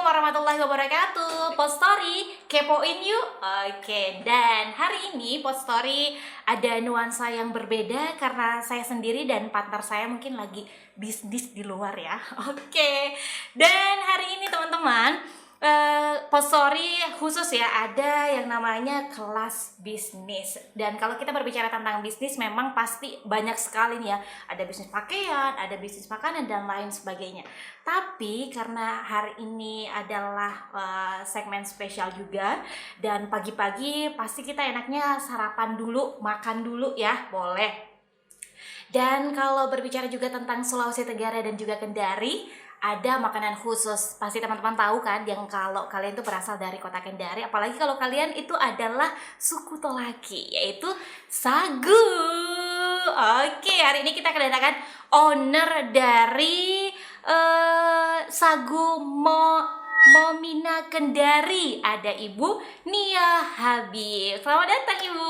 warahmatullahi wabarakatuh. Post Story, kepoin yuk. Oke, dan hari ini Post Story ada nuansa yang berbeda karena saya sendiri dan partner saya mungkin lagi bisnis di luar ya. Oke, dan hari ini teman-teman, Post Story khusus ya, ada yang namanya kelas bisnis. Dan kalau kita berbicara tentang bisnis, memang pasti banyak sekali nih ya. Ada bisnis pakaian, ada bisnis makanan dan lain sebagainya. Tapi karena hari ini adalah segmen spesial juga, dan pagi-pagi pasti kita enaknya sarapan dulu, makan dulu ya, boleh. Dan kalau berbicara juga tentang Sulawesi Tenggara dan juga Kendari, ada makanan khusus. Pasti teman-teman tahu kan, yang kalau kalian itu berasal dari kota Kendari, apalagi kalau kalian itu adalah suku Tolaki, yaitu sagu. Oke, hari ini kita kedatangan owner dari Sagu Momina Kendari. Ada Ibu Nia Habib. Selamat datang Ibu.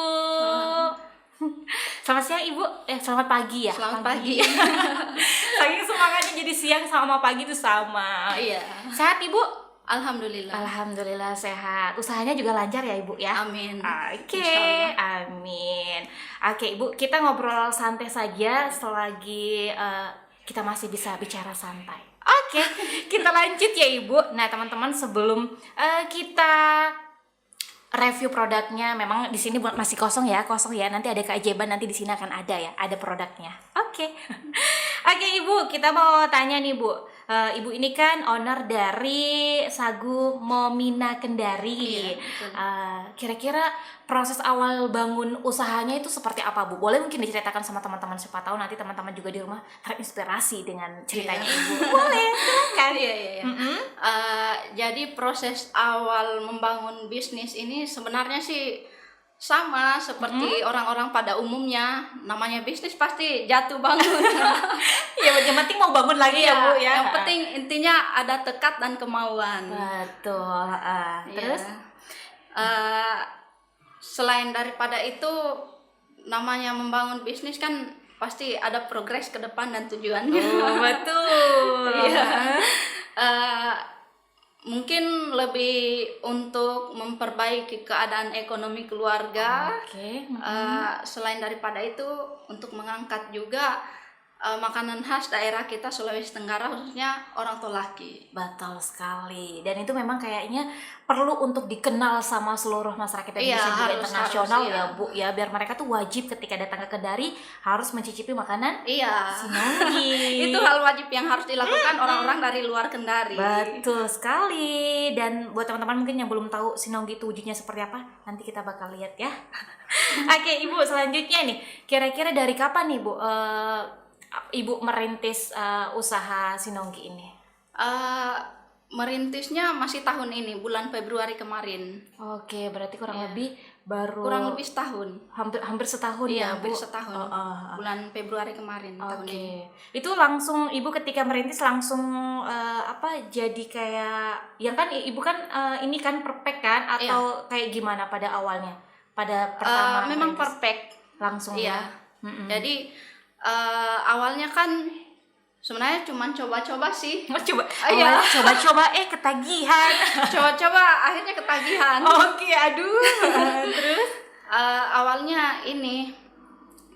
Selamat siang Ibu, selamat pagi ya. Selamat pagi. Saking semangatnya jadi siang sama pagi itu sama. Iya. Sehat Ibu? Alhamdulillah. Alhamdulillah sehat. Usahanya juga lancar ya Ibu ya? Amin. Oke, amin. Oke Ibu, kita ngobrol santai saja selagi kita masih bisa bicara santai. Oke, kita lanjut ya Ibu. Nah teman-teman, sebelum kita review produknya, memang di sini masih kosong ya. Nanti ada keajaiban, nanti di sini akan ada produknya. Oke. Oke Ibu, kita mau tanya nih Bu. Ibu ini kan owner dari Sagu Momina Kendari. Iya, Kira-kira proses awal bangun usahanya itu seperti apa Bu? Boleh mungkin diceritakan sama teman-teman, siapa tahu nanti teman-teman juga di rumah terinspirasi dengan ceritanya Ibu. Boleh, silakan. Iya. Jadi proses awal membangun bisnis ini sebenarnya sih sama seperti orang-orang pada umumnya. Namanya bisnis pasti jatuh bangun. Ya, yang penting mau bangun lagi ya Bu ya. Yang penting intinya ada tekad dan kemauan. Betul. Terus? Selain daripada itu, namanya membangun bisnis kan pasti ada progres ke depan dan tujuannya. Oh, betul. Iya. Mungkin lebih untuk memperbaiki keadaan ekonomi keluarga. Oke. Selain daripada itu, untuk mengangkat juga makanan khas daerah kita Sulawesi Tenggara, khususnya orang Tolaki. Betul sekali. Dan itu memang kayaknya perlu untuk dikenal sama seluruh masyarakat Indonesia juga harus, internasional harus, ya Bu ya, biar mereka tuh wajib ketika datang ke Kendari harus mencicipi makanan Iya. Sinonggi. Itu hal wajib yang harus dilakukan orang-orang dari luar Kendari. Betul sekali. Dan buat teman-teman mungkin yang belum tahu Sinonggi itu wujudnya seperti apa, nanti kita bakal lihat ya. Oke Ibu, selanjutnya nih, kira-kira dari kapan nih Bu Ibu merintis usaha Sinonggi ini? Merintisnya masih tahun ini, bulan Februari kemarin. Oke, berarti kurang Iya. lebih baru Kurang lebih setahun. hampir setahun ya Bu. Hampir setahun. Bulan Februari kemarin tahun ini. Itu langsung Ibu ketika merintis langsung jadi kayak yang kan Ibu kan ini kan perfect kan atau kayak gimana pada awalnya? Pada pertama memang merintis? perfect Langsung Iya. ya. Jadi awalnya kan sebenarnya cuma coba-coba sih. Awalnya coba-coba ketagihan. Coba-coba akhirnya ketagihan. Oke, aduh. Terus Awalnya ini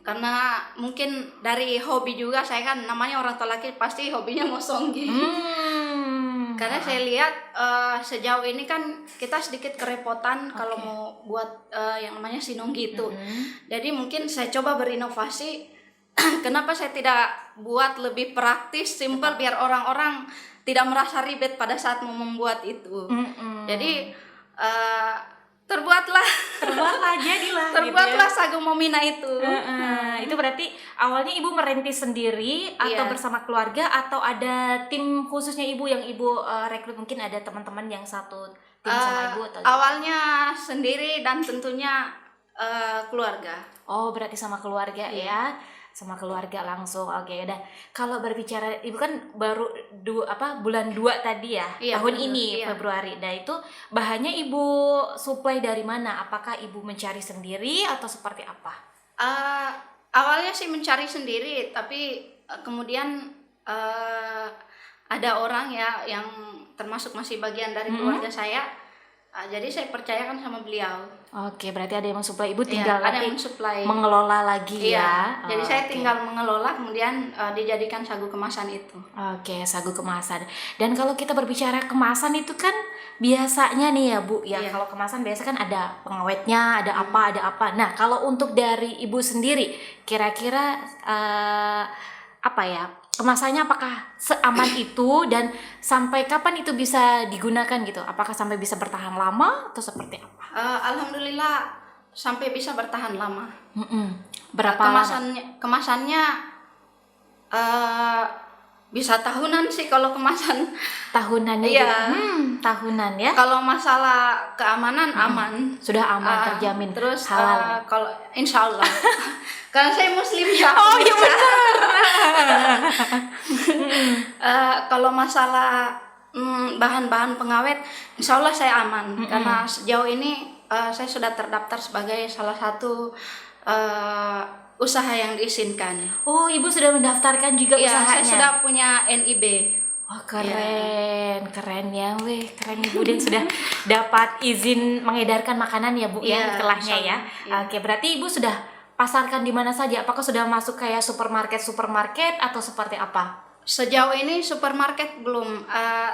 karena mungkin dari hobi juga, saya kan namanya orang Tolaki pasti hobinya mosonggi. Karena saya lihat sejauh ini kan kita sedikit kerepotan kalau mau buat yang namanya sinonggi itu. Jadi mungkin saya coba berinovasi. Kenapa saya tidak buat lebih praktis, simple, biar orang-orang tidak merasa ribet pada saat mau membuat itu. Jadi terbuatlah jadilah terbuatlah gitu ya. Sagu Momina itu. Itu berarti awalnya Ibu merintis sendiri atau bersama keluarga, atau ada tim khususnya Ibu yang Ibu rekrut, mungkin ada teman-teman yang satu tim sama Ibu atau awalnya sendiri dan tentunya keluarga. Oh, berarti sama keluarga ya. Sama keluarga langsung. Oke, udah. Kalau berbicara Ibu kan baru bulan 2 tadi ya, tahun ini Februari. Nah, itu bahannya Ibu supply dari mana? Apakah Ibu mencari sendiri atau seperti apa? Awalnya sih mencari sendiri, tapi kemudian ada orang ya yang termasuk masih bagian dari keluarga saya. Jadi saya percayakan sama beliau. Oke, berarti ada yang mensuplai, ibu tinggal Ada nanti yang mensuplai. mengelola lagi ya. Jadi saya tinggal mengelola, kemudian dijadikan sagu kemasan itu. Oke, sagu kemasan. Dan kalau kita berbicara kemasan itu kan biasanya nih ya Bu ya, kalau kemasan biasa kan ada pengawetnya, ada apa. Nah, kalau untuk dari ibu sendiri, kira-kira apa ya, kemasannya apakah seaman itu dan sampai kapan itu bisa digunakan gitu? Apakah sampai bisa bertahan lama atau seperti apa? Alhamdulillah sampai bisa bertahan lama. Berapa kemasannya bisa tahunan sih kalau kemasan. Tahunannya? Iya. Tahunan ya. Kalau masalah keamanan aman. Sudah aman, terjamin. Terus halal. Kalau insya Allah. Karena saya muslim ya. Oh iya benar. Kalau masalah bahan-bahan pengawet, insya Allah saya aman. Karena sejauh ini saya sudah terdaftar sebagai salah satu usaha yang diizinkan. Oh, ibu sudah mendaftarkan juga usahanya? Saya sudah punya NIB. Oh keren ya, keren ibu dan sudah dapat izin mengedarkan makanan ya Bu ya, istilahnya ya. Oke, berarti ibu sudah pasarkan di mana saja? Apakah sudah masuk kayak supermarket atau seperti apa? Sejauh ini supermarket belum,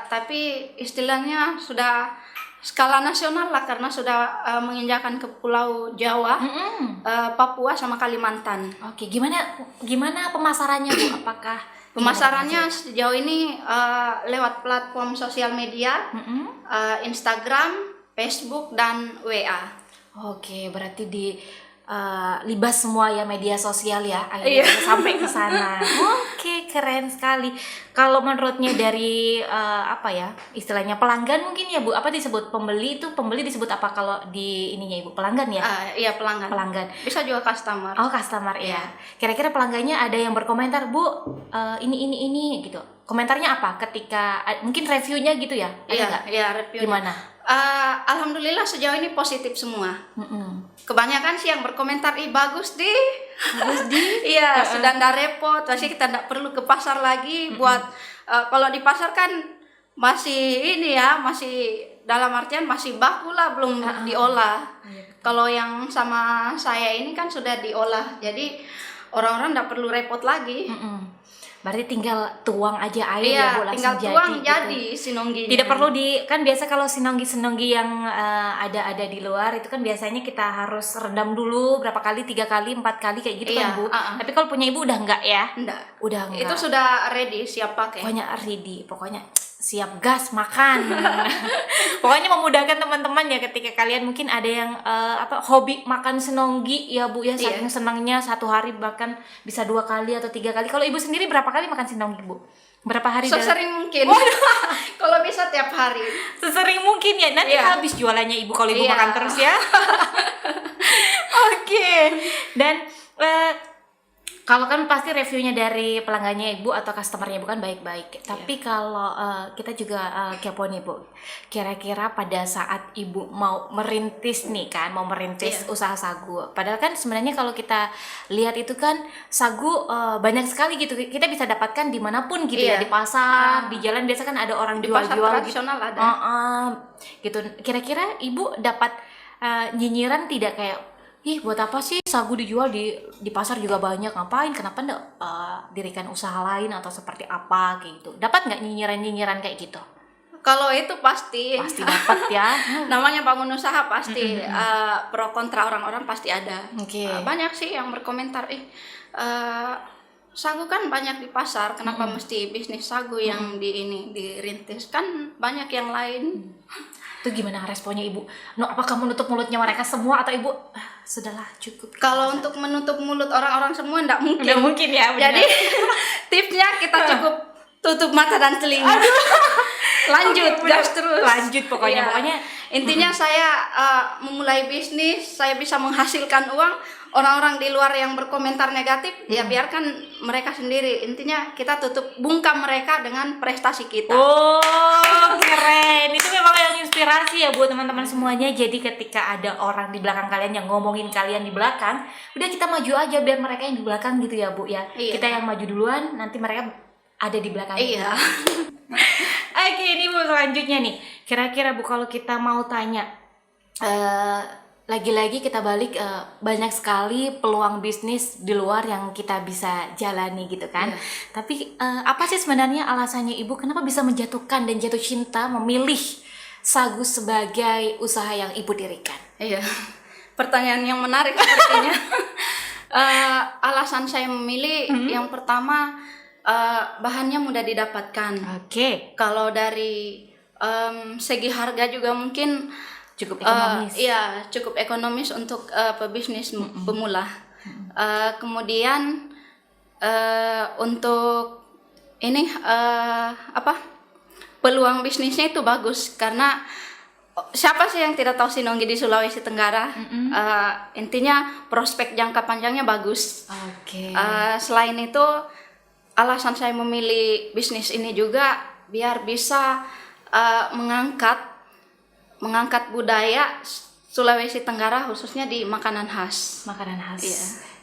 tapi istilahnya sudah skala nasional lah karena sudah menginjakan ke Pulau Jawa, Papua sama Kalimantan. Oke, gimana pemasarannya Bu? Apakah pemasarannya sejauh ini lewat platform sosial media, Instagram, Facebook dan WA. Oke, berarti di libas semua ya media sosial ya akhirnya sampai ke sana. Oke, keren sekali. Kalau menurutnya dari apa ya istilahnya pelanggan mungkin ya Bu, apa disebut pembeli disebut apa kalau di ininya Ibu, pelanggan ya? Iya pelanggan. Bisa juga customer. Oh customer ya. Kira-kira pelanggannya ada yang berkomentar Bu, ini gitu. Komentarnya apa ketika mungkin reviewnya gitu ya? Iya reviewnya. Gimana? Alhamdulillah sejauh ini positif semua. Kebanyakan sih yang berkomentar, bagus di. Iya, sudah ndak repot. Pasti kita ndak perlu ke pasar lagi buat. Kalau di pasar kan masih masih dalam artian masih baku lah, belum diolah. Kalau yang sama saya ini kan sudah diolah, jadi orang-orang ndak perlu repot lagi. Berarti tinggal tuang aja air ya Bu, langsung tinggal tuang jadi sinongginya. Tidak perlu kan biasa kalau sinonggi yang ada di luar itu kan biasanya kita harus rendam dulu berapa kali, 3 kali, 4 kali kayak gitu kan Bu. Tapi kalau punya Ibu udah enggak ya? Udah enggak. Itu sudah ready, siap pakai. Pokoknya siap gas makan. Pokoknya memudahkan teman-teman ya ketika kalian mungkin ada yang hobi makan sinonggi ya Bu ya, saking senangnya satu hari bahkan bisa 2 kali atau 3 kali. Kalau Ibu sendiri berapa kali makan sinonggi Bu? Berapa hari? Sesering mungkin. Kalau bisa tiap hari. Sesering mungkin ya. Nanti habis jualannya Ibu kalau Ibu makan terus ya. Oke. Dan kalau kan pasti reviewnya dari pelanggannya Ibu atau customernya Ibu kan baik-baik. Tapi kalau kita juga kepo nih Bu, kira-kira pada saat Ibu mau merintis usaha sagu. Padahal kan sebenarnya kalau kita lihat itu kan sagu banyak sekali gitu. Kita bisa dapatkan dimanapun gitu ya, di pasar, di jalan biasa kan ada orang jual-jual gitu. Tradisional ada. Gitu. Kira-kira Ibu dapat nyinyiran tidak kayak, buat apa sih sagu dijual di pasar juga banyak, ngapain, kenapa enggak dirikan usaha lain atau seperti apa kayak gitu? Dapat nggak nyinyiran kayak gitu? Kalau itu pasti dapat ya. Namanya bangun usaha pasti pro kontra orang-orang pasti ada. Banyak sih yang berkomentar, sagu kan banyak di pasar, kenapa mesti bisnis sagu yang dirintis, kan banyak yang lain. Itu gimana responnya Ibu? Apakah menutup mulutnya mereka semua atau Ibu sudahlah cukup? Kalau untuk menutup mulut orang-orang semua enggak mungkin. Enggak mungkin ya, benar. Jadi tipsnya kita cukup tutup mata dan telinga. Lanjut, gas terus. Lanjut pokoknya. Intinya saya memulai bisnis, saya bisa menghasilkan uang. Orang-orang di luar yang berkomentar negatif, ya biarkan mereka sendiri. Intinya kita bungkam mereka dengan prestasi kita. Oh, keren. Itu memang yang inspirasi ya buat teman-teman semuanya. Jadi ketika ada orang di belakang kalian yang ngomongin kalian di belakang, udah kita maju aja biar mereka yang di belakang gitu ya Bu ya. Kita yang maju duluan, nanti mereka ada di belakang. Oke, ini Bu selanjutnya nih. Kira-kira Bu kalau kita mau tanya, lagi-lagi kita balik, banyak sekali peluang bisnis di luar yang kita bisa jalani gitu kan. Iya. Tapi apa sih sebenarnya alasannya Ibu kenapa bisa menjatuhkan dan jatuh cinta memilih sagu sebagai usaha yang Ibu dirikan? Iya, pertanyaan yang menarik sepertinya. Alasan saya memilih yang pertama, bahannya mudah didapatkan. Oke, Kalau dari segi harga juga mungkin cukup ekonomis. iya, cukup ekonomis untuk pebisnis pemula. Kemudian untuk ini peluang bisnisnya itu bagus karena siapa sih yang tidak tahu Sinonggi di Sulawesi Tenggara? Intinya prospek jangka panjangnya bagus. Oke. Selain itu, alasan saya memilih bisnis ini juga biar bisa mengangkat budaya Sulawesi Tenggara khususnya di makanan khas. Makanan khas. Iya.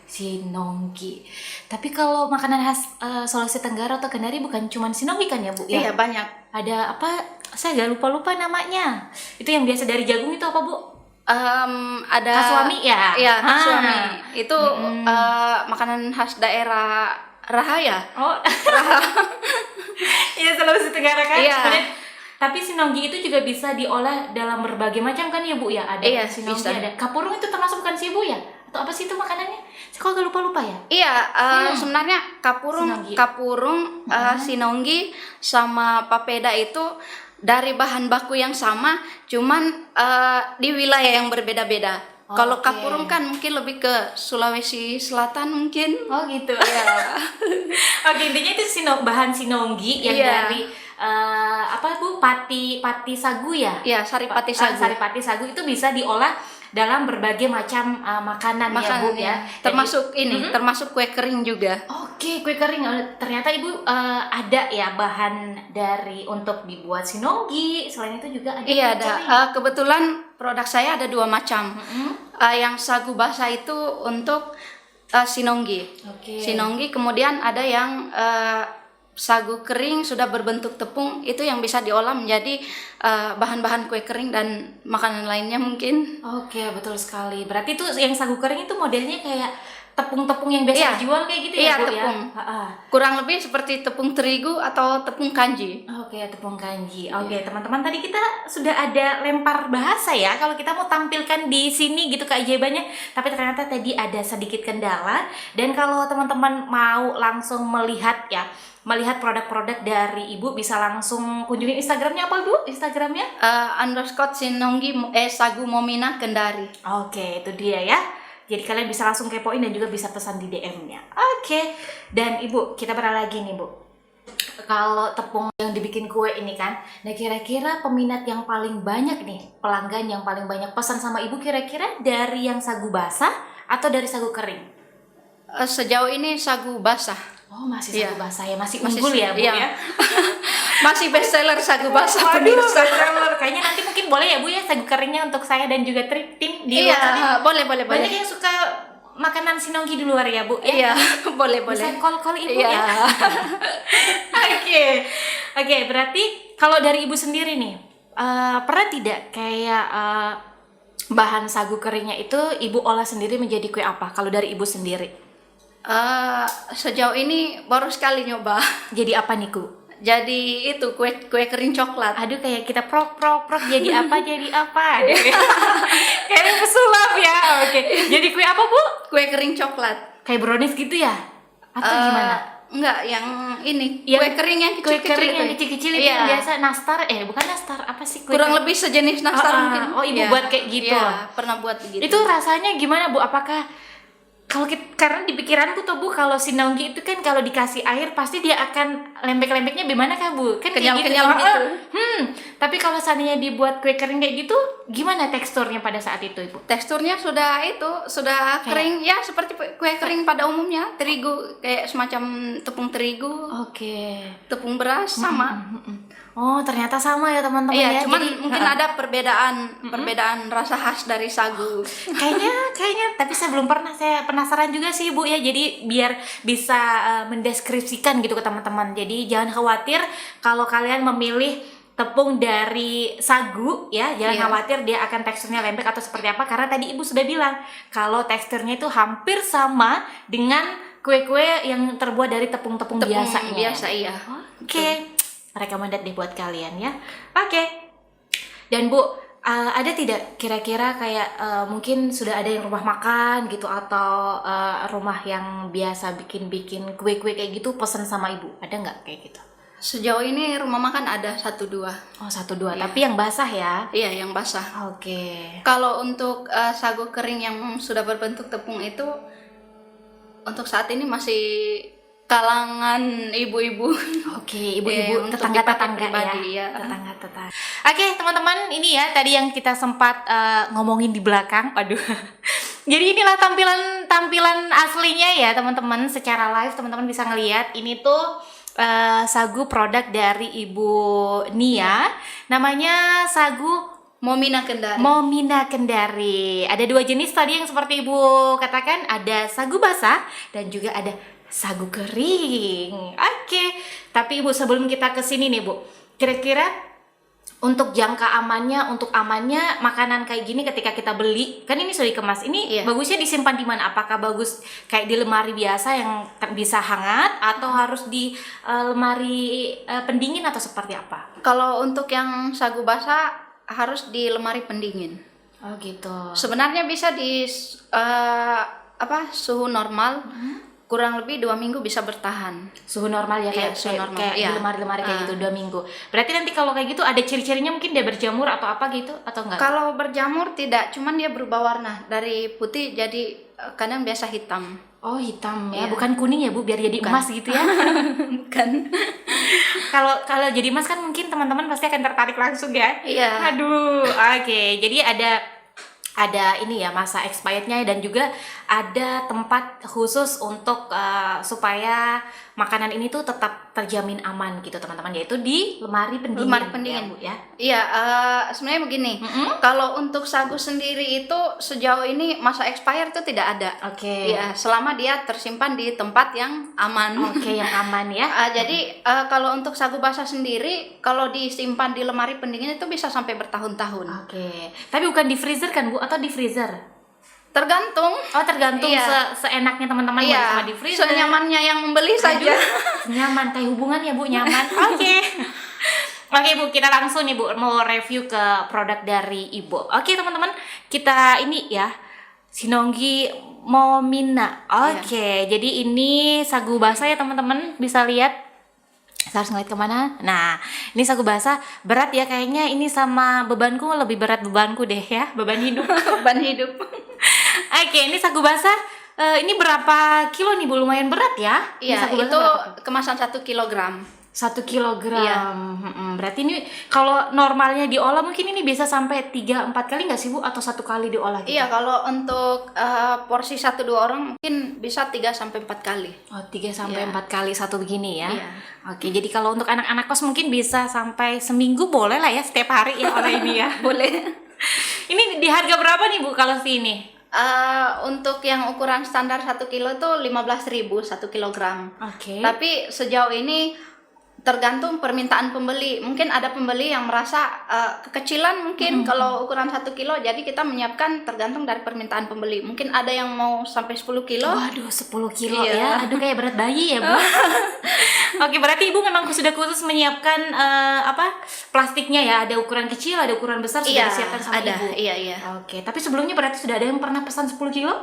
Sinonggi. Tapi kalau makanan khas Sulawesi Tenggara atau Kendari bukan cuma sinonggi kan ya Bu? Iya, banyak. Ada apa? Saya agak lupa namanya. Itu yang biasa dari jagung itu apa Bu? Ada Kasuami ya? Iya, kasuami. Ah. Itu makanan khas daerah Rahaya. Oh. Iya Sulawesi Tenggara kan? Iya. Kemudian, tapi sinonggi itu juga bisa diolah dalam berbagai macam kan ya Bu ya? Ada Iya, sinonggi, bisa. ada kapurung itu termasuk bukan sih Bu ya? Atau apa sih itu makanannya? Saya kok agak lupa ya? Iya, sebenarnya kapurung, sinonggi sama papeda itu dari bahan baku yang sama, cuman di wilayah yang berbeda-beda. Kalau Oke. kapurung kan mungkin lebih ke Sulawesi Selatan mungkin. Oh gitu. Iya. Oke, intinya itu bahan sinonggi yang Iya. dari apa Bu? Pati sagu ya? Iya, saripati sagu. Saripati sagu itu bisa diolah dalam berbagai macam makanan ya Bu ya. Termasuk termasuk kue kering juga. Oke, kue kering. Ternyata Ibu ada ya bahan dari untuk dibuat sinonggi. Selain itu juga ada Iya, kue ada. kering. Kebetulan produk saya ada 2 macam. Yang sagu basah itu untuk sinonggi. Oke. Sinonggi, kemudian ada yang sagu kering sudah berbentuk tepung, itu yang bisa diolah menjadi bahan-bahan kue kering dan makanan lainnya mungkin. Oke, betul sekali. Berarti itu yang sagu kering itu modelnya kayak tepung-tepung yang biasa Iya. dijual kayak gitu Iya, ya Bu tepung. ya? Kurang lebih seperti tepung terigu atau tepung kanji. Oke, tepung kanji. Oke, teman-teman tadi kita sudah ada lempar bahasa ya. Kalau kita mau tampilkan di sini gitu keajaibannya, tapi ternyata tadi ada sedikit kendala. Dan kalau teman-teman mau langsung melihat produk-produk dari Ibu, bisa langsung kunjungi Instagramnya apa Bu? Instagramnya? _ sinonggi sagu momina Kendari. Oke, itu dia ya. Jadi kalian bisa langsung kepoin dan juga bisa pesan di DM-nya. Oke. Dan Ibu, kita beralih lagi nih Bu. Kalau tepung yang dibikin kue ini kan, nah kira-kira peminat yang paling banyak nih, pelanggan yang paling banyak pesan sama Ibu kira-kira dari yang sagu basah atau dari sagu kering? Sejauh ini sagu basah. Oh, masih Iya. sagu basah ya, masih Masih unggul ya Bu iya. ya. Masih bestseller sagu basah Waduh, pemirsa. bestseller. Kayaknya nanti mungkin boleh ya Bu ya sagu keringnya untuk saya dan juga tim di Iya, luar sana. boleh. Banyak yang suka makanan sinonggi di luar ya Bu ya. Iya, boleh. Bisa call Ibu Iya. ya. Oke, berarti kalau dari Ibu sendiri nih, pernah tidak kayak bahan sagu keringnya itu Ibu olah sendiri menjadi kue apa? Kalau dari Ibu sendiri, Sejauh ini baru sekali nyoba. jadi apa nih Bu? Jadi itu kue kering coklat. Aduh, kayak kita prok jadi apa kayak pesulap ya. Oke, jadi kue apa Bu? Kue kering coklat. Kayak brownies gitu ya? Atau gimana? Enggak, yang ini Yang kue kering yang Kue kecil-kecil kering itu. yang kecil-kecil itu Iya. yang biasa nastar, bukan nastar, apa sih kue Kurang kering? lebih sejenis nastar mungkin. Oh, Ibu Iya. buat kayak gitu. Iya, pernah buat begitu. Itu rasanya gimana Bu? Apakah karena di pikiranku tuh Bu, kalau sinonggi itu kan kalau dikasih air pasti dia akan lembek-lembeknya gimana kan Bu? Kan kayak Kenyal-kenyal gitu. gitu. Tapi kalau seandainya dibuat kue kering kayak gitu, gimana teksturnya pada saat itu Ibu? Teksturnya sudah kering ya, seperti kue kering pada umumnya, terigu kayak semacam tepung terigu, Oke. tepung beras sama. Oh, ternyata sama ya teman-teman Iya, ya. cuman Jadi, mungkin ada perbedaan rasa khas dari sagu. kayaknya tapi saya belum pernah, saya penasaran juga sih Bu ya. Jadi biar bisa mendeskripsikan gitu ke teman-teman. Jadi jangan khawatir kalau kalian memilih tepung dari sagu ya, jangan Iya. khawatir dia akan teksturnya lembek atau seperti apa, karena tadi Ibu sudah bilang kalau teksturnya itu hampir sama dengan kue-kue yang terbuat dari tepung-tepung biasanya. Biasa, iya. Oke, recommended deh buat kalian ya. Oke. Dan Bu, ada tidak kira-kira kayak mungkin sudah ada yang rumah makan gitu atau rumah yang biasa bikin kue-kue kayak gitu pesen sama Ibu? Ada nggak kayak gitu? Sejauh ini rumah makan ada 1-2. Oh, 1-2, Iya. tapi yang basah ya? Iya, yang basah. Oke. Kalau untuk sagu kering yang sudah berbentuk tepung itu untuk saat ini masih kalangan ibu-ibu. Oke, ibu-ibu untuk tetangga-tetangga dipakai pribadi, ya. ya. Tetangga-tetangga. Oke, teman-teman, ini ya tadi yang kita sempat ngomongin di belakang. Waduh. Jadi inilah tampilan aslinya ya, teman-teman. Secara live teman-teman bisa ngelihat ini tuh sagu produk dari Ibu Nia. Namanya sagu Momina Kendari. Momina Kendari. Ada 2 jenis tadi yang seperti Ibu katakan, ada sagu basah dan juga ada sagu kering. Oke. Tapi Ibu, sebelum kita ke sini nih, Bu. Kira-kira untuk jangka amannya, untuk amannya makanan kayak gini ketika kita beli, kan ini sudah dikemas. Ini Iya. bagusnya disimpan di mana? Apakah bagus kayak di lemari biasa yang bisa hangat atau harus di lemari pendingin atau seperti apa? Kalau untuk yang sagu basah harus di lemari pendingin. Oh, gitu. Sebenarnya bisa di suhu normal. Kurang lebih 2 minggu bisa bertahan. Suhu normal ya, kayak Iya, suhu normal. kayak Iya. di lemari-lemari kayak gitu 2 minggu. Berarti nanti kalau kayak gitu ada ciri-cirinya, mungkin dia berjamur atau apa gitu atau enggak? Kalau berjamur tidak, cuman dia berubah warna dari putih jadi kadang biasa hitam. Oh, hitam ya, Iya. bukan kuning ya Bu, biar jadi Bukan. emas gitu ya. Kan? Kalau jadi emas kan mungkin teman-teman pasti akan tertarik langsung ya. Iya. Aduh, oke. Jadi ada ini ya, masa expirednya, dan juga ada tempat khusus untuk supaya makanan ini tuh tetap terjamin aman gitu teman-teman, yaitu di lemari pendingin. Lemari pendingin. Ya, Bu ya. Iya, sebenarnya begini. Kalau untuk sagu sendiri itu sejauh ini masa expired itu tidak ada. Oke. Iya, selama dia tersimpan di tempat yang aman. Oke, yang aman ya. Jadi kalau untuk sagu basah sendiri, kalau disimpan di lemari pendingin itu bisa sampai bertahun-tahun. Oke. Tapi bukan di freezer kan Bu, atau di freezer? Tergantung. Oh, tergantung Iya. seenaknya teman-teman mau Iya, sama di freezer. senyamannya yang membeli saja. Nyaman, kayak hubungan ya Bu, nyaman. Oke. Oke Bu, kita langsung nih Bu mau review ke produk dari Ibu. Oke teman-teman, kita ini ya Sinonggi Momina. Oke, jadi ini sagu basah ya teman-teman, bisa lihat. Saya harus ngeliat kemana? Nah, ini sagu basah berat ya kayaknya, ini sama bebanku, lebih berat bebanku deh ya, beban hidup. Beban hidup. Oke, ini sagu basah. Ini berapa kilo nih Bu? Lumayan berat ya? Ini Iya, sagu basah itu berapa kilo? kemasan 1 kilogram. 1 kilogram. Iya. Berarti ini kalau normalnya diolah mungkin ini bisa sampai 3-4 kali nggak sih Bu? Atau 1 kali diolah gitu? Iya, kalau untuk porsi 1-2 orang mungkin bisa 3-4 kali. Oh, 3-4 Iya. kali satu begini ya? Iya. Oke, jadi kalau untuk anak-anak kos mungkin bisa sampai seminggu boleh lah ya, setiap hari ya olah ini ya. Boleh. Ini di harga berapa nih Bu kalau sini? Untuk yang ukuran standar 1 kilo itu 15.000 1 kilogram. Oke. Tapi sejauh ini tergantung permintaan pembeli. Mungkin ada pembeli yang merasa kekecilan mungkin kalau ukuran 1 kilo, jadi kita menyiapkan tergantung dari permintaan pembeli. Mungkin ada yang mau sampai 10 kilo. Waduh, 10 kilo Iya. ya. Aduh, kayak berat bayi ya, Bu. Oke, berarti Ibu memang sudah khusus menyiapkan plastiknya ya. Ada ukuran kecil, ada ukuran besar, sudah Iya, disiapkan sama ada. Ibu. Iya. Oke, tapi sebelumnya berarti sudah ada yang pernah pesan 10 kilo?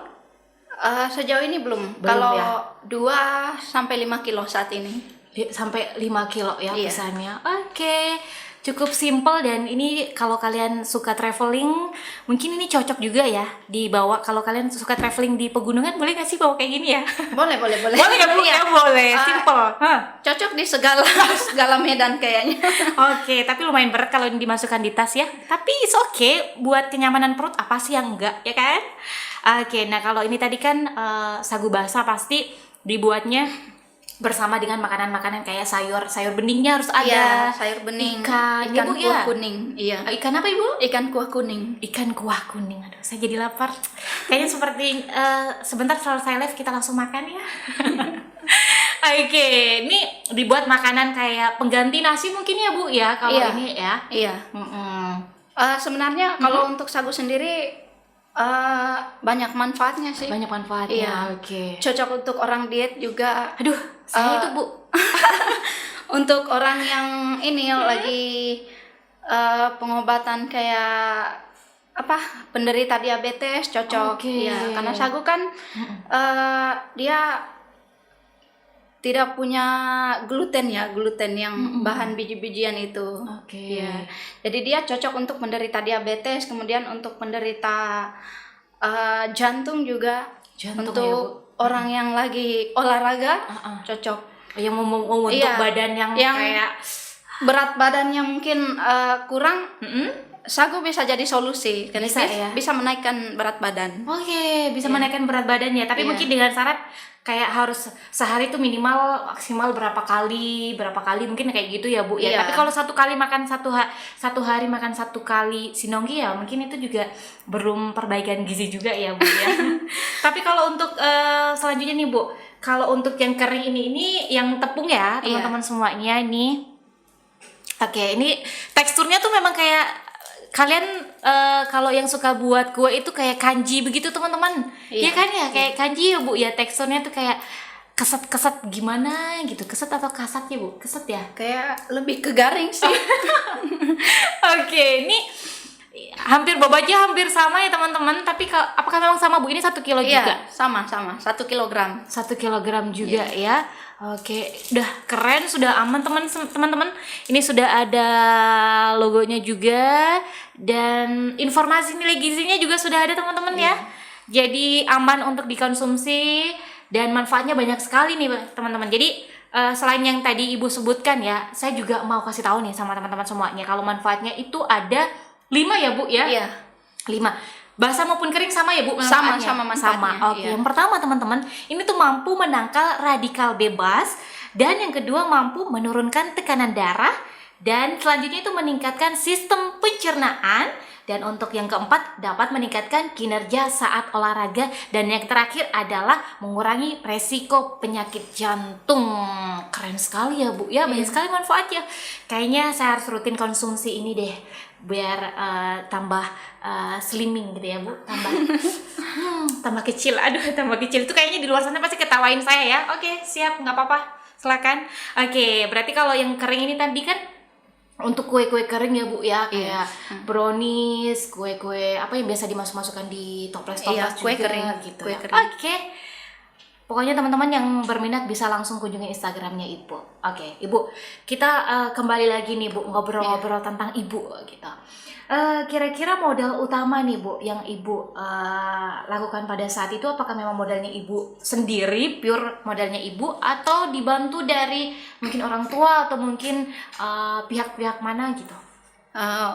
Sejauh ini belum. Belum Kalau ya? 2-5 kilo saat ini. Sampai 5 kilo ya Iya. pesannya. Oke. Cukup simple, dan ini kalau kalian suka traveling mungkin ini cocok juga ya dibawa. Kalau kalian suka traveling di pegunungan, boleh nggak sih bawa kayak gini ya? Boleh. Boleh ya Bu? Iya. Ya boleh, simple. Cocok di segala medan kayaknya. Oke, tapi lumayan berat kalau dimasukkan di tas ya. Tapi it's okay, buat kenyamanan perut apa sih yang enggak, ya kan? Oke, nah kalau ini tadi kan sagu basah pasti dibuatnya bersama dengan makanan-makanan kayak sayur beningnya harus Iya, ada, sayur bening, ikan, ya, ikan Bu, kuah ya? kuning. Iya. Ikan apa Ibu? Ikan kuah kuning. Ikan kuah kuning. Aduh, saya jadi lapar. Kayaknya seperti sebentar setelah saya live kita langsung makan ya. Oke, ini dibuat makanan kayak pengganti nasi mungkin ya Bu ya kalau Iya. ini ya. Iya. Sebenarnya kalau untuk sagu sendiri banyak manfaatnya sih. Banyak manfaatnya. Iya. Oke. Cocok untuk orang diet juga. Aduh, saya itu Bu. Untuk orang yang ini lagi pengobatan kayak apa, penderita diabetes cocok. Oke. Ya, karena sagu kan dia tidak punya gluten yang bahan biji-bijian itu. Oke. Ya. Jadi dia cocok untuk penderita diabetes, kemudian untuk penderita jantung juga. Jantung untuk ya, Bu. orang yang lagi olahraga cocok. Yang mau untuk Iya, badan yang kayak berat badannya mungkin kurang, sagu bisa jadi solusi. Karena Bisa, ya? bisa menaikkan berat badan. Oke, bisa menaikkan berat badan ya. Tapi Iya. mungkin dengan syarat kayak harus sehari itu minimal maksimal berapa kali mungkin kayak gitu ya Bu ya. Iya. Tapi kalau satu kali makan satu hari makan satu kali sinonggi ya mungkin itu juga belum perbaikan gizi juga ya Bu ya. Tapi kalau untuk selanjutnya nih Bu, kalau untuk yang kering ini yang tepung ya teman-teman semuanya nih. Oke, ini teksturnya tuh memang kayak kalian kalau yang suka buat kue itu kayak kanji begitu teman-teman. Iya kan ya, kayak kanji ya Bu ya, teksturnya tuh kayak keset-keset gimana gitu. Keset atau kasat ya Bu? Keset ya? Kayak lebih ke garing sih. Oke, ini hampir bobotnya hampir sama ya teman-teman, tapi apakah memang sama Bu? Ini 1 kilo juga? Iya, sama 1 kilogram. 1 kilogram juga ya. Oke, udah keren, sudah aman teman-teman. Ini sudah ada logonya juga dan informasi nilai gizinya juga sudah ada teman-teman ya. Jadi aman untuk dikonsumsi dan manfaatnya banyak sekali nih teman-teman. Jadi selain yang tadi Ibu sebutkan ya, saya juga mau kasih tahu nih sama teman-teman semuanya kalau manfaatnya itu ada 5 ya Bu ya. Iya. 5. Basah maupun kering sama ya Bu Sama manfaatnya? manfaatnya. Oke, Iya. yang pertama teman-teman, ini tuh mampu menangkal radikal bebas, dan yang kedua mampu menurunkan tekanan darah, dan selanjutnya itu meningkatkan sistem pencernaan, dan untuk yang keempat dapat meningkatkan kinerja saat olahraga, dan yang terakhir adalah mengurangi resiko penyakit jantung. Keren sekali ya Bu ya, banyak sekali manfaatnya. Kayaknya saya harus rutin konsumsi ini deh biar tambah slimming gitu ya Bu, tambah kecil. Aduh, tambah kecil itu kayaknya di luar sana pasti ketawain saya ya. Oke, siap, nggak apa-apa, silakan. Oke, berarti kalau yang kering ini tadi kan untuk kue-kue kering ya Bu ya, kayak brownies, kue-kue apa yang biasa dimasuk-masukkan di toples-toples kue juga kering, gitu kue ya. kering. Oke. Pokoknya teman-teman yang berminat bisa langsung kunjungi Instagramnya Ibu. Oke, Ibu, kita kembali lagi nih Bu, ngobrol-ngobrol tentang Ibu gitu. Kira-kira modal utama nih Bu yang Ibu lakukan pada saat itu, apakah memang modalnya Ibu sendiri, pure modalnya Ibu, atau dibantu dari mungkin orang tua atau mungkin pihak-pihak mana gitu?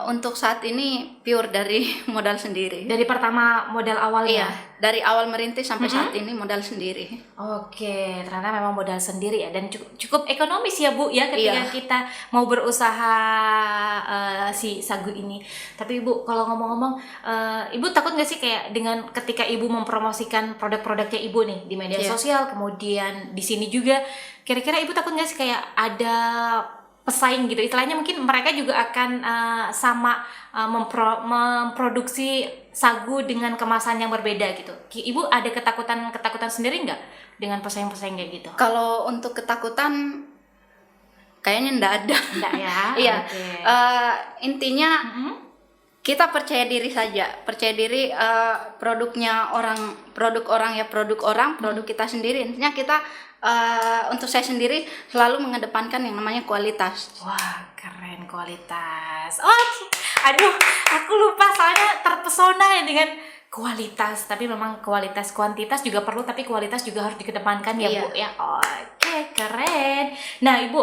Untuk saat ini pure dari modal sendiri. Dari pertama modal awalnya? Iya, dari awal merintis sampai saat ini modal sendiri. Oke, ternyata memang modal sendiri ya, dan cukup ekonomis ya Bu ya ketika Iya. kita mau berusaha si sagu ini. Tapi Ibu, kalau ngomong-ngomong, Ibu takut nggak sih kayak dengan ketika Ibu mempromosikan produk-produknya Ibu nih di media sosial, kemudian di sini juga, kira-kira Ibu takut nggak sih kayak ada pesaing gitu, istilahnya mungkin mereka juga akan sama memproduksi sagu dengan kemasan yang berbeda gitu. Ibu ada ketakutan sendiri nggak dengan pesaing-pesaing kayak gitu? Kalau untuk ketakutan kayaknya enggak ada. Enggak ya? Iya. Oke. Intinya kita percaya diri saja. Percaya diri produk kita sendiri. Intinya kita untuk saya sendiri selalu mengedepankan yang namanya kualitas. Wah, keren, kualitas. Aduh, aku lupa soalnya terpesona ya dengan kualitas. Tapi memang kualitas, kuantitas juga perlu, tapi kualitas juga harus dikedepankan ya Bu ya. Oke, keren. Nah Ibu,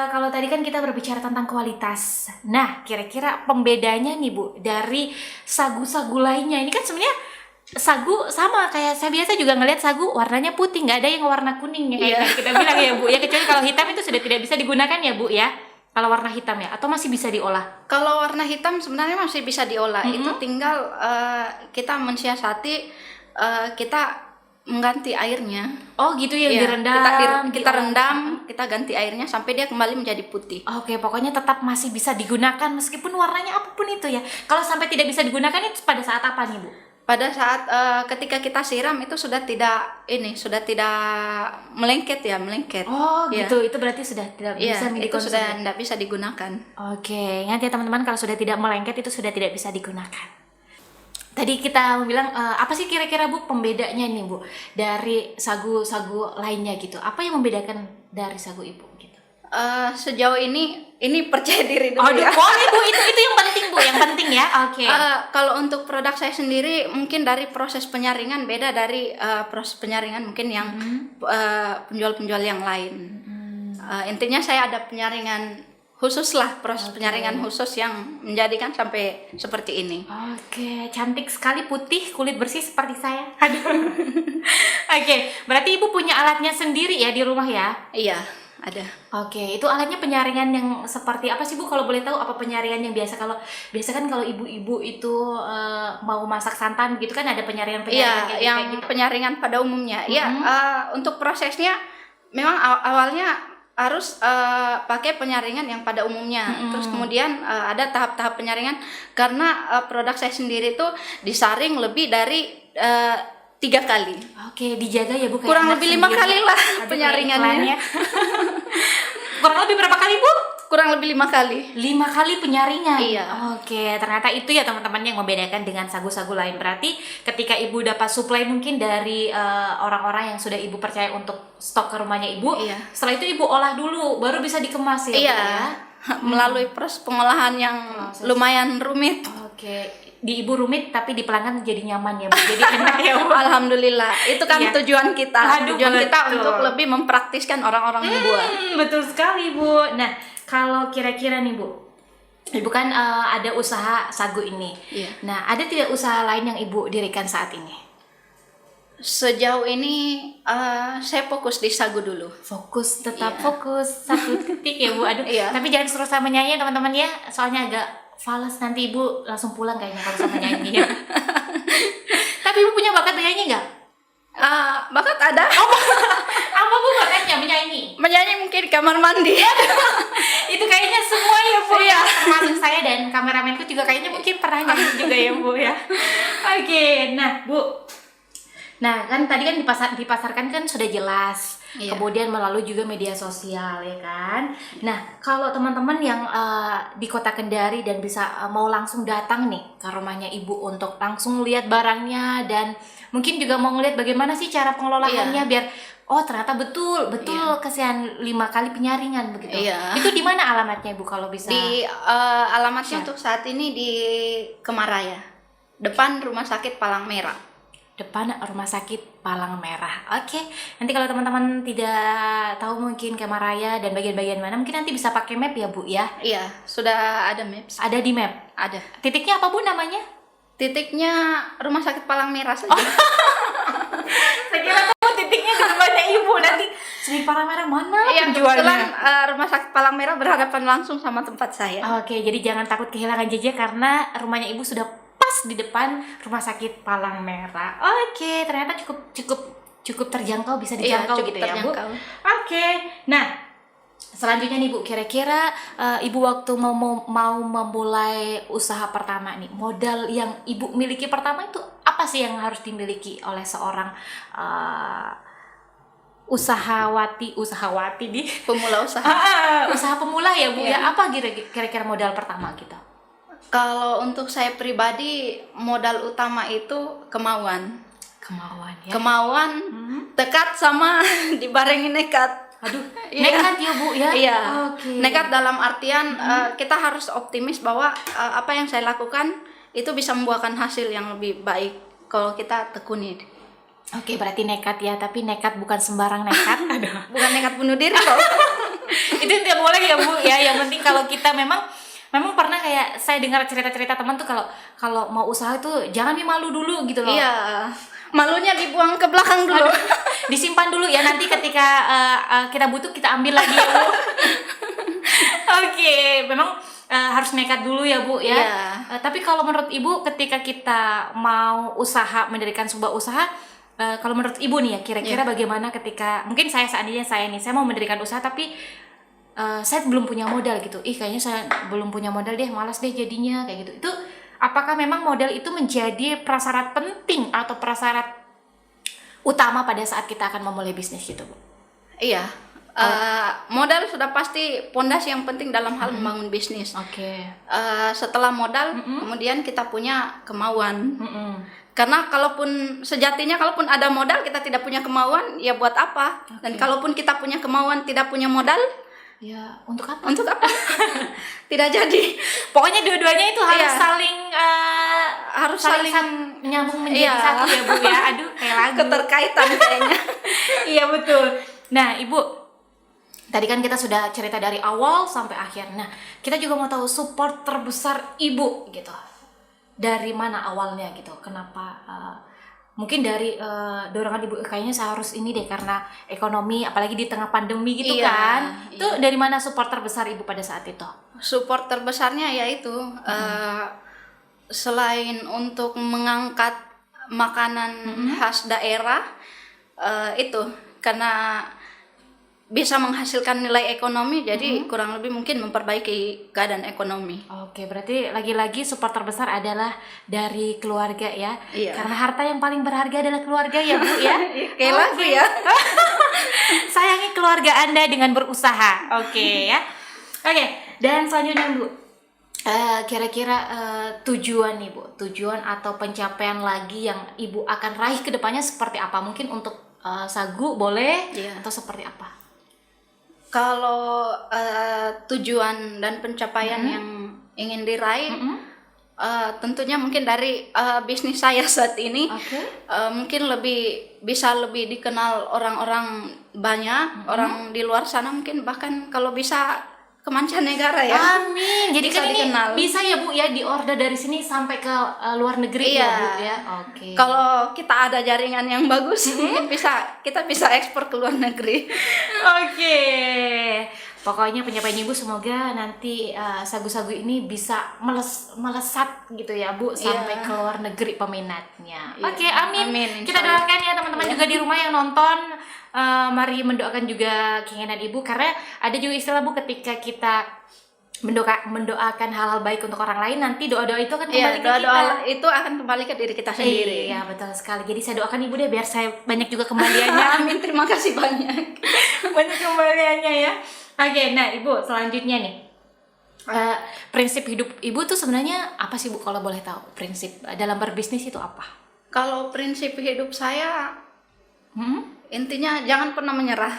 kalau tadi kan kita berbicara tentang kualitas. Nah, kira-kira pembedanya nih Bu dari sagu-sagu lainnya ini kan sebenarnya sagu sama kayak saya biasa juga ngelihat sagu warnanya putih, nggak ada yang warna kuning ya kayak kita bilang ya Bu ya, kecuali kalau hitam itu sudah tidak bisa digunakan ya Bu ya, kalau warna hitam ya, atau masih bisa diolah? Kalau warna hitam sebenarnya masih bisa diolah, itu tinggal kita mensiasati, kita mengganti airnya. Oh gitu ya, Iya, direndam, kita rendam, kita ganti airnya sampai dia kembali menjadi putih. Oke, pokoknya tetap masih bisa digunakan meskipun warnanya apapun itu ya. Kalau sampai tidak bisa digunakan itu pada saat apa nih Bu? Pada saat ketika kita siram itu sudah tidak melengket ya, melengket. Oh Ya. gitu, itu berarti sudah tidak Iya, bisa itu dikonsumsi. sudah tidak bisa digunakan. Oke, ingat ya teman-teman, kalau sudah tidak melengket itu sudah tidak bisa digunakan. Tadi kita bilang apa sih kira-kira Bu pembedanya nih Bu dari sagu-sagu lainnya gitu? Apa yang membedakan dari sagu Ibu gitu? Sejauh ini percaya diri dulu Aduh, ya. boleh Bu, itu yang penting Bu, yang penting ya. Oke. Kalau untuk produk saya sendiri mungkin dari proses penyaringan beda dari proses penyaringan mungkin yang penjual-penjual yang lain. Intinya saya ada penyaringan khusus lah, proses penyaringan khusus yang menjadikan sampai seperti ini. Oke, cantik sekali, putih, kulit bersih seperti saya. Aduh. Oke, berarti Ibu punya alatnya sendiri ya di rumah ya? Iya, ada. Oke, itu alatnya penyaringan yang seperti apa sih Bu? Kalau boleh tahu apa penyaringan yang biasa kan kalau ibu-ibu itu mau masak santan gitu kan ada penyaringan Iya, kayak yang gitu. penyaringan pada umumnya. Iya, untuk prosesnya memang awalnya harus pakai penyaringan yang pada umumnya. Terus kemudian ada tahap-tahap penyaringan karena produk saya sendiri itu disaring lebih dari 3 kali. Oke, dijaga ya Bu. Kayak Kurang anak lebih 5 sendiri. kali lah Aduh, penyaringannya. Kurang lebih berapa kali Bu? Kurang lebih 5 kali. 5 kali penyaringan. Iya. Oke, ternyata itu ya teman-teman yang membedakan dengan sagu-sagu lain. Berarti ketika Ibu dapat suplai mungkin dari orang-orang yang sudah Ibu percaya untuk stok ke rumahnya Ibu, Iya. setelah itu Ibu olah dulu, baru bisa dikemas ya Bu Iya. ya. Melalui proses pengolahan yang lumayan rumit. Oke, di Ibu rumit tapi di pelanggan jadi nyaman ya Bu. Jadi enak ya Bu. Alhamdulillah, itu kan Iya. tujuan kita. Aduh, Tujuan kita betul. untuk lebih mempraktiskan orang-orang membuat. Betul sekali Bu. Nah, kalau kira-kira nih Bu, Ibu kan ada usaha sagu ini. Iya. Nah, ada tidak usaha lain yang Ibu dirikan saat ini? Sejauh ini saya fokus di sagu dulu. Fokus, tetap Iya. fokus, satu titik ya Bu. Aduh, Iya. tapi jangan suruh sama nyanyi teman-teman ya, soalnya agak fals nanti Ibu langsung pulang kayaknya kalau sama nyanyi ya. Tapi Ibu punya bakat menyanyi nggak? Bakat ada. Apa Bu bakatnya menyanyi? Menyanyi mungkin di kamar mandi. Itu kayaknya semua ya Bu Iya. ya, termasuk saya dan kameramenku juga kayaknya mungkin pernah nyanyi juga ya Bu ya. Oke, nah Bu, nah kan tadi kan dipasarkan kan sudah jelas. Iya. Kemudian melalui juga media sosial ya kan. Nah kalau teman-teman yang di kota Kendari dan bisa mau langsung datang nih ke rumahnya Ibu untuk langsung lihat barangnya dan mungkin juga mau ngeliat bagaimana sih cara pengelolaannya biar ternyata betul kesian 5 kali penyaringan begitu. Iya. Itu di mana alamatnya Ibu kalau bisa? Di alamatnya untuk saat ini di Kemaraya, depan Rumah Sakit Palang Merah. Depan Rumah Sakit Palang Merah. Oke, nanti kalau teman-teman tidak tahu mungkin Kemaraya dan bagian-bagian mana, mungkin nanti bisa pakai map ya Bu ya. Iya, sudah ada maps. Ada di map. Ada. Titiknya apa Bu namanya? Titiknya Rumah Sakit Palang Merah saja. Saya kira tahu titiknya di rumahnya Ibu. Nanti Sri Palang Merah mana Iya, penjualnya? kebetulan Rumah Sakit Palang Merah berhadapan langsung sama tempat saya. Oke, jadi jangan takut kehilangan jejak karena rumahnya Ibu sudah pas di depan Rumah Sakit Palang Merah. Oke, ternyata cukup terjangkau, bisa dijangkau cukup gitu ya Bu. terjangkau. Oke, nah selanjutnya nih Bu, kira-kira Ibu waktu mau memulai usaha pertama nih, modal yang Ibu miliki pertama itu apa sih yang harus dimiliki oleh seorang usahawati di Pemula usaha. usaha pemula ya Bu Iya. ya? Apa kira-kira modal pertama kita? Kalau untuk saya pribadi, modal utama itu kemauan. Kemauan ya. Kemauan, tekad sama dibarengi nekat. Aduh, Iya. nekat ya Bu ya. Iya. Oke. Nekat dalam artian kita harus optimis bahwa apa yang saya lakukan itu bisa membuahkan hasil yang lebih baik kalau kita tekuni. Oke, berarti nekat ya, tapi nekat bukan sembarang nekat. Aduh. Bukan nekat bunuh diri kok. Itu tidak boleh ya Bu ya. Yang penting kalau kita memang memang pernah kayak saya dengar cerita-cerita teman tuh kalau mau usaha tuh jangan malu dulu gitu loh. Iya, malunya dibuang ke belakang dulu. Disimpan dulu ya, nanti ketika kita butuh kita ambil lagi ya Bu. Oke, memang harus nekat dulu ya Bu ya. Iya. Tapi kalau menurut Ibu ketika kita mau mendirikan sebuah usaha, kalau menurut Ibu nih ya kira-kira bagaimana ketika mungkin seandainya saya mau mendirikan usaha tapi saya belum punya modal gitu. Kayaknya saya belum punya modal deh, malas deh jadinya kayak gitu. Itu apakah memang modal itu menjadi prasyarat penting atau prasyarat utama pada saat kita akan memulai bisnis gitu, Bu? Iya. Modal sudah pasti pondasi yang penting dalam hal membangun bisnis. Oke. Setelah modal, kemudian kita punya kemauan. Karena sejatinya kalaupun ada modal kita tidak punya kemauan, ya buat apa? Dan kalaupun kita punya kemauan tidak punya modal, ya untuk apa? Untuk apa? Tidak jadi. Pokoknya dua-duanya itu harus saling saling menyambung menjadi satu ya Bu ya. Aduh kayak lagu. Keterkaitan kayaknya. Iya betul. Nah Ibu, tadi kan kita sudah cerita dari awal sampai akhir. Nah kita juga mau tahu support terbesar Ibu gitu. Dari mana awalnya gitu? Kenapa? Mungkin dari dorongan Ibu kayaknya saya harus ini deh karena ekonomi, apalagi di tengah pandemi gitu kan. Itu dari mana support terbesar Ibu pada saat itu? Support terbesarnya yaitu selain untuk mengangkat makanan khas daerah, itu karena bisa menghasilkan nilai ekonomi, jadi kurang lebih mungkin memperbaiki keadaan ekonomi. Oke, berarti lagi-lagi support terbesar adalah dari keluarga ya. Iya. Karena harta yang paling berharga adalah keluarga ya Bu ya. Kayak lagu ya. Sayangi keluarga Anda dengan berusaha. Oke ya. Oke, dan selanjutnya Bu, kira-kira tujuan nih Bu, tujuan atau pencapaian lagi yang Ibu akan raih ke depannya seperti apa? Mungkin untuk Sagu boleh atau seperti apa? Kalau tujuan dan pencapaian yang ingin diraih, tentunya mungkin dari bisnis saya saat ini, mungkin bisa lebih dikenal orang-orang banyak, orang di luar sana mungkin bahkan kalau bisa ke mancanegara ya. Amin. Jadi bisa kan ini dikenal. bisa ya Bu ya diorder dari sini sampai ke luar negeri ya Bu ya. Oke. Kalau kita ada jaringan yang bagus, mungkin kita bisa ekspor ke luar negeri. Oke. Pokoknya pencapaian Ibu semoga nanti sagu-sagu ini bisa melesat gitu ya Bu sampai ke luar negeri peminatnya. Oke, amin. Kita doakan ya teman-teman juga di rumah yang nonton. Mari mendoakan juga keinginan Ibu, karena ada juga istilah Bu ketika kita mendoakan hal-hal baik untuk orang lain, nanti doa-doa itu akan kembali ke kita. Doa itu akan kembali ke diri kita sendiri. Iya, betul sekali. Jadi saya doakan Ibu deh biar saya banyak juga kembaliannya. Amin, terima kasih banyak. Banyak kembaliannya ya. Oke, nah Ibu selanjutnya nih. Prinsip hidup Ibu tuh sebenarnya apa sih Bu, kalau boleh tahu? Prinsip dalam berbisnis itu apa? Kalau prinsip hidup saya, intinya jangan pernah menyerah.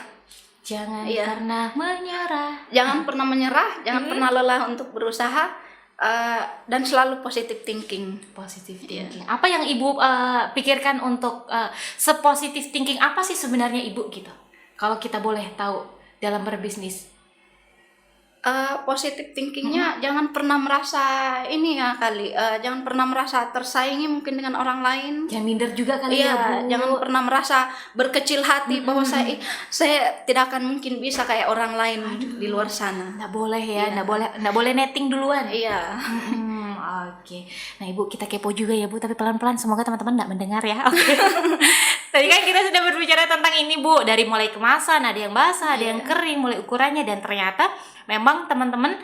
Jangan pernah menyerah. Jangan pernah menyerah, jangan pernah lelah untuk berusaha, dan selalu positive thinking. Positive thinking. Apa yang Ibu pikirkan untuk sepositif thinking apa sih sebenarnya Ibu gitu? Kalau kita boleh tahu dalam berbisnis. Positive thinkingnya jangan pernah merasa jangan pernah merasa tersaingi mungkin dengan orang lain. Jangan minder juga kali ya Bu. Jangan pernah merasa berkecil hati bahwa saya tidak akan mungkin bisa kayak orang lain di luar sana. Nggak boleh ya, nggak boleh netting duluan. Iya. Oke. Nah Ibu, kita kepo juga ya Bu, tapi pelan-pelan, semoga teman-teman nggak mendengar ya. Oke. Tadi kan kita sudah berbicara tentang ini Bu, dari mulai kemasan, ada yang basah, ada yang kering, mulai ukurannya, dan ternyata memang teman-teman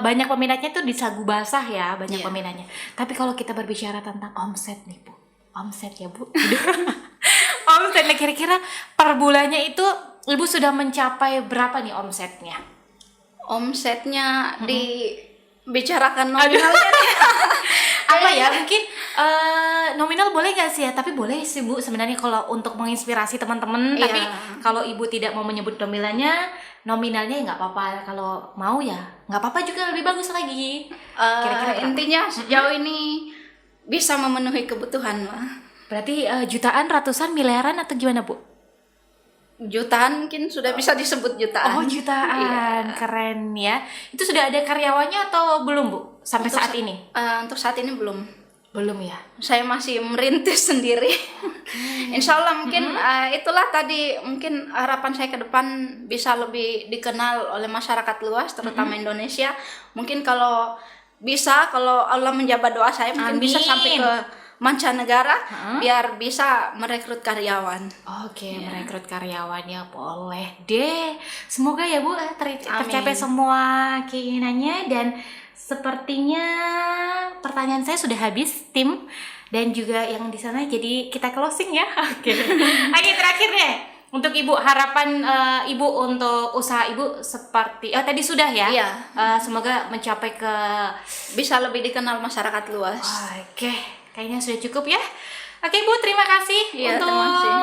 banyak peminatnya tuh di sagu basah ya, banyak peminatnya. Tapi kalau kita berbicara tentang omset nih Bu, omset ya Bu. Omsetnya kira-kira per bulannya itu Ibu sudah mencapai berapa nih omsetnya? Omsetnya dibicarakan nominalnya nih. Apa ya, mungkin nominal boleh nggak sih ya, tapi boleh sih Bu sebenarnya kalau untuk menginspirasi teman-teman. Tapi kalau Ibu tidak mau menyebut nominalnya ya nggak apa-apa, kalau mau ya nggak apa-apa juga, lebih bagus lagi. Kira-kira intinya sejauh ini bisa memenuhi kebutuhan lah. Berarti jutaan, ratusan, miliaran atau gimana Bu? jutaan, mungkin sudah bisa disebut jutaan. Oh, jutaan. Iya. Keren ya. Itu sudah ada karyawannya atau belum, Bu? Sampai Untuk saat ini? Untuk saat ini belum. Belum ya. Saya masih merintis sendiri. Insya Allah mungkin itulah tadi mungkin harapan saya ke depan bisa lebih dikenal oleh masyarakat luas, terutama Indonesia. Mungkin kalau Allah menjabat doa saya, mungkin bisa Amin. sampai ke mancanegara biar bisa merekrut karyawan. Oke, merekrut karyawannya boleh deh. Semoga ya Bu tercapai Amin. semua keinginannya, dan sepertinya pertanyaan saya sudah habis, tim, dan juga yang di sana, jadi kita closing ya. Oke. Oke, terakhir deh. Untuk Ibu, harapan Ibu untuk usaha Ibu seperti tadi sudah ya. Iya. Semoga mencapai ke Bisa lebih dikenal masyarakat luas. Oke, kayaknya sudah cukup ya. Oke Bu, terima kasih Iya, untuk terima kasih.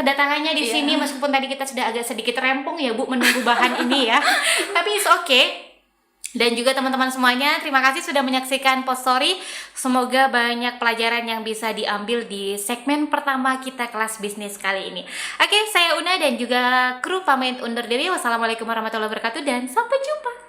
kedatangannya di Iya. sini, meskipun tadi kita sudah agak sedikit rempong ya Bu menunggu bahan ini ya. Tapi it's okay. Dan juga teman-teman semuanya, terima kasih sudah menyaksikan Post Story. Semoga banyak pelajaran yang bisa diambil di segmen pertama kita kelas bisnis kali ini. Oke, saya Una dan juga kru pamit undur diri. Wassalamualaikum warahmatullahi wabarakatuh dan sampai jumpa.